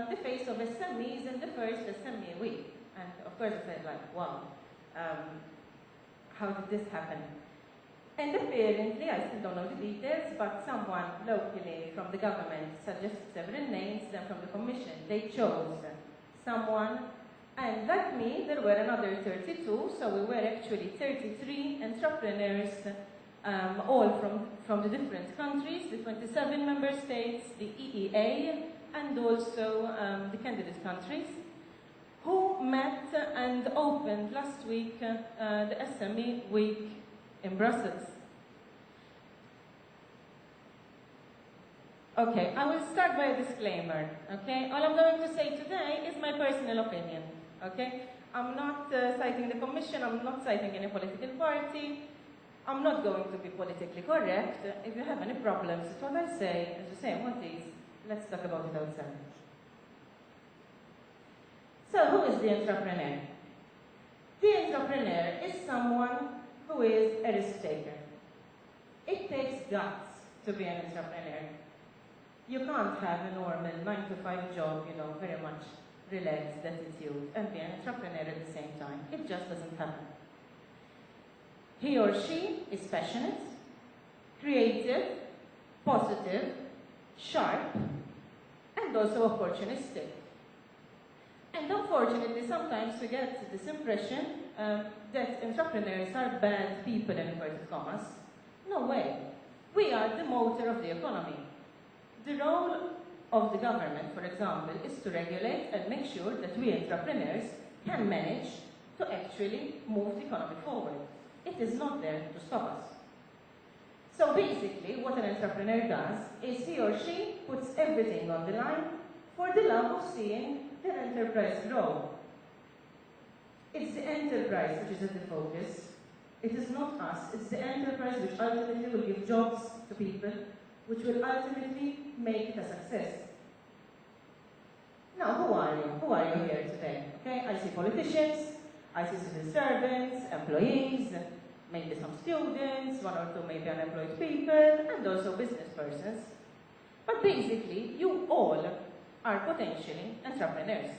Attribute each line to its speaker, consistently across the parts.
Speaker 1: the face of SMEs in the first SME week. And of course I said like, wow, how did this happen? And apparently, I still don't know the details, but someone locally from the government suggested several names, then from the commission they chose someone, and like me there were another 32, so we were actually 33 entrepreneurs, all from the different countries, the 27 member states, the EEA, and also the candidate countries, who met and opened last week the SME week in Brussels. Okay, I will start by a disclaimer, okay? All I'm going to say today is my personal opinion, okay? I'm not citing the Commission, I'm not citing any political party, I'm not going to be politically correct. If you have any problems with what I say, as you say, what is, let's talk about it outside. So, who is the entrepreneur? The entrepreneur is someone who is a risk taker. It takes guts to be an entrepreneur. You can't have a normal 9-to-5 job, you know, very much relaxed attitude and be an entrepreneur at the same time. It just doesn't happen. He or she is passionate, creative, positive, sharp, and also opportunistic. And unfortunately, sometimes we get this impression that entrepreneurs are bad people in inverted commas. No way. We are the motor of the economy. The role of the government, for example, is to regulate and make sure that we entrepreneurs can manage to actually move the economy forward. It is not there to stop us. So basically, what an entrepreneur does is he or she puts everything on the line for the love of seeing their enterprise grow. It's the enterprise which is at the focus. It is not us. It's the enterprise which ultimately will give jobs to people, which will ultimately make it a success. Now, who are you? Who are you here today? Okay, I see politicians, I see civil servants, employees, maybe some students, one or two maybe unemployed people, and also business persons. But basically, you all are potentially entrepreneurs.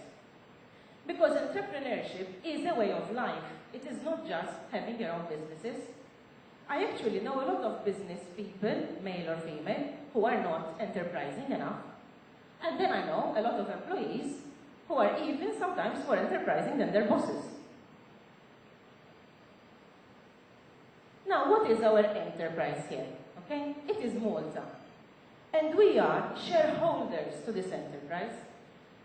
Speaker 1: Because entrepreneurship is a way of life. It is not just having your own businesses. I actually know a lot of business people, male or female, who are not enterprising enough. And then I know a lot of employees who are even sometimes more enterprising than their bosses. Now, what is our enterprise here? Okay? It is Malta. And we are shareholders to this enterprise.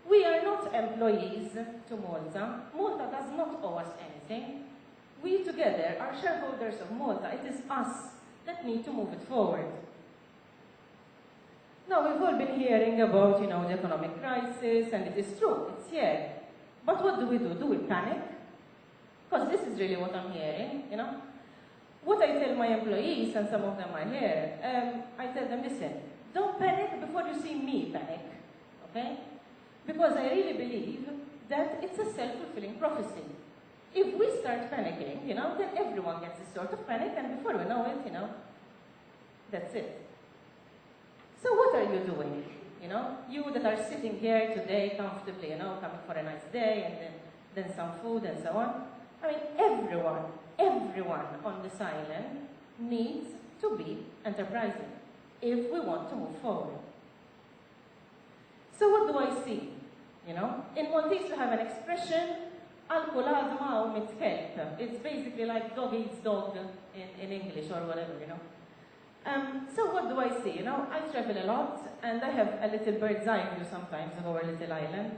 Speaker 1: We are not employees to Malta. Malta does not owe us anything. We together are shareholders of Malta. It is us that need to move it forward. Now, we've all been hearing about, you know, the economic crisis, and it is true, it's here. But what do? Do we panic? Because this is really what I'm hearing, you know. What I tell my employees, and some of them are here, I tell them, listen, don't panic before you see me panic, okay? Because I really believe that it's a self-fulfilling prophecy. If we start panicking, you know, then everyone gets this sort of panic, and before we know it, you know, that's it. So what are you doing? You know, you that are sitting here today comfortably, you know, coming for a nice day, and then some food and so on. I mean, everyone on this island needs to be enterprising if we want to move forward. So what do I see? You know, in Maltese we have an expression, Al-kul adma u mitkelb. It's basically like dog eats dog in English or whatever, you know. So what do I see? You know, I travel a lot, and I have a little bird's eye view sometimes of our little island.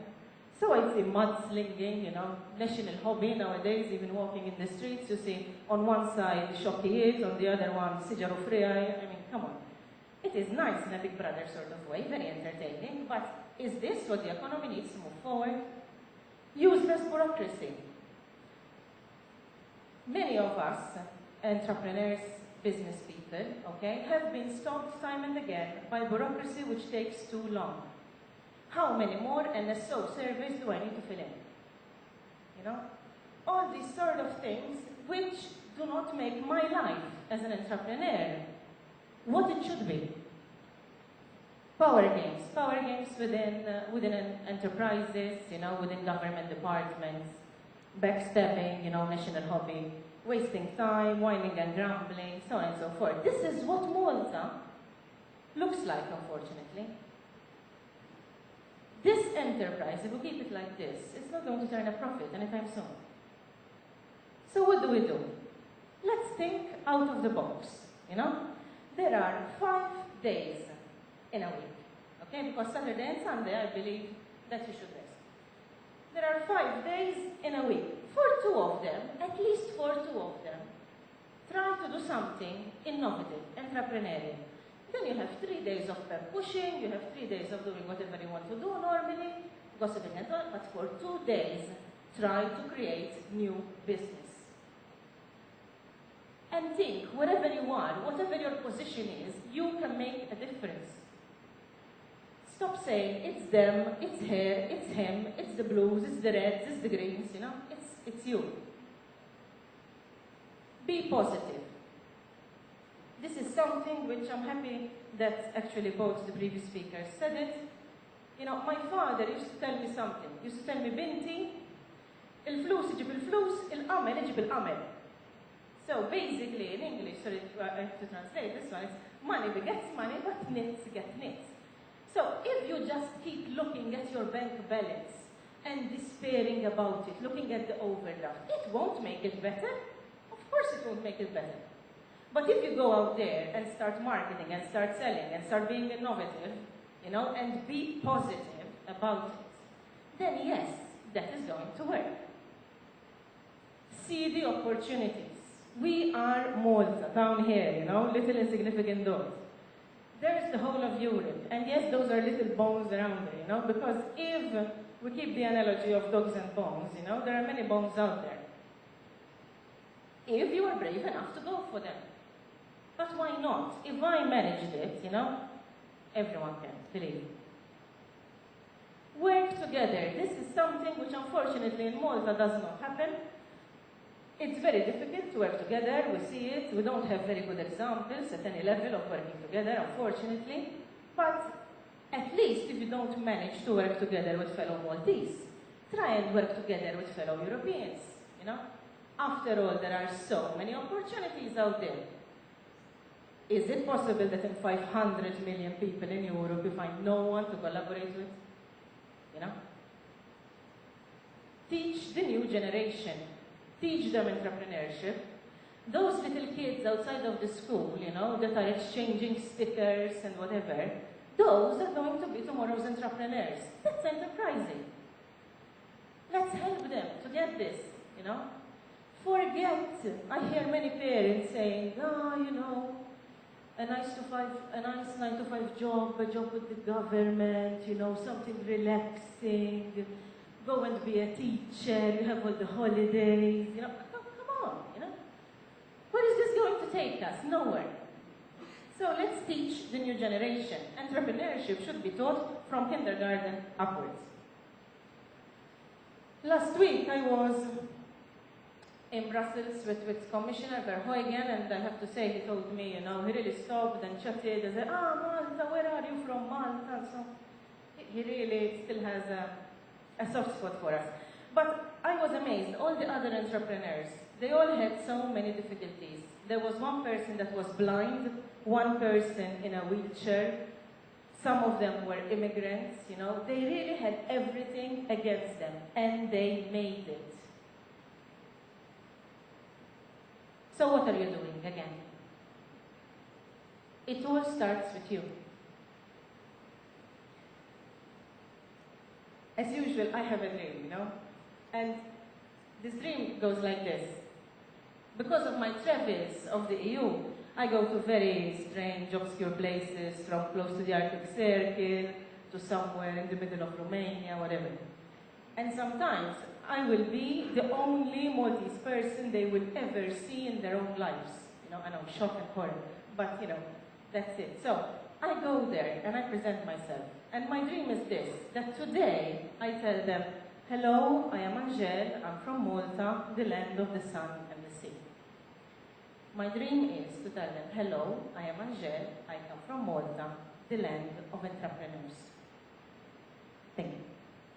Speaker 1: So I see mudslinging, you know, national hobby nowadays, even walking in the streets. You see on one side shokiyiet, on the other one sijaru friyaj. I mean, come on. It is nice in a big brother sort of way, very entertaining, but is this what the economy needs to move forward? Useless bureaucracy. Many of us, entrepreneurs, business people, okay, have been stopped time and again by bureaucracy which takes too long. How many more NSO surveys do I need to fill in? You know? All these sort of things which do not make my life as an entrepreneur what it should be. Power games within enterprises, within government departments, backstabbing, national hobby, wasting time, whining and grumbling, so on and so forth. This is what Malta looks like, unfortunately. This enterprise, if we keep it like this, it's not going to turn a profit anytime soon. So what do? Let's think out of the box, There are 5 days in a week, okay? Because Saturday and Sunday, I believe that you should rest. There are 5 days in a week. For 2 of them, at least for 2 of them, try to do something innovative, entrepreneurial. Then you have 3 days of pen pushing, you have 3 days of doing whatever you want to do normally, gossiping and all, but for 2 days, try to create new business. And think, wherever you are, whatever your position is, you can make a difference. Stop saying, it's them, it's her, it's him, it's the blues, it's the reds, it's the greens, it's you. Be positive. This is something which I'm happy that actually both the previous speakers said it. My father used to tell me something. He used to tell me, Binti, il-flus iġib il-flus, il-qamel iġib il-qamel. So basically, in English, sorry, I have to translate this one, it's money begets money, but nits get nits. So if you just keep looking at your bank balance and despairing about it, looking at the overdraft, it won't make it better. Of course it won't make it better. But if you go out there and start marketing and start selling and start being innovative, and be positive about it, then yes, that is going to work. See the opportunities. We are Malta, down here, little insignificant dogs. There's the whole of Europe, and yes, those are little bones around there, because if we keep the analogy of dogs and bones, there are many bones out there. If you are brave enough to go for them. But why not? If I managed it, everyone can, believe me. Work together. This is something which unfortunately in Malta does not happen. It's very difficult to work together, we see it, we don't have very good examples at any level of working together, unfortunately. But at least if you don't manage to work together with fellow Maltese, try and work together with fellow Europeans, After all, there are so many opportunities out there. Is it possible that in 500 million people in Europe you find no one to collaborate with? Teach the new generation. Teach them entrepreneurship. Those little kids outside of the school, that are exchanging stickers and whatever, those are going to be tomorrow's entrepreneurs. That's enterprising. Let's help them to get this, Forget, I hear many parents saying, a nice 9-to-5 job, a job with the government, something relaxing, go and be a teacher, you have all the holidays, come on, Where is this going to take us? Nowhere. So let's teach the new generation. Entrepreneurship should be taught from kindergarten upwards. Last week I was in Brussels with Commissioner Verheugen, and I have to say, he told me, he really stopped and chatted and said, Malta, where are you from, Malta? So he really still has a soft spot for us. But I was amazed, all the other entrepreneurs, they all had so many difficulties. There was one person that was blind, one person in a wheelchair, some of them were immigrants, they really had everything against them, and they made it. So what are you doing again? It all starts with you. As usual, I have a dream, And this dream goes like this. Because of my travels of the EU, I go to very strange, obscure places, from close to the Arctic Circle to somewhere in the middle of Romania, whatever. And sometimes I will be the only Maltese person they will ever see in their own lives. I know, shock and horror, but that's it. So I go there and I present myself. And my dream is this, that today I tell them, hello, I am Angel, I'm from Malta, the land of the sun and the sea. My dream is to tell them, hello, I am Angel, I come from Malta, the land of entrepreneurs. Thank you.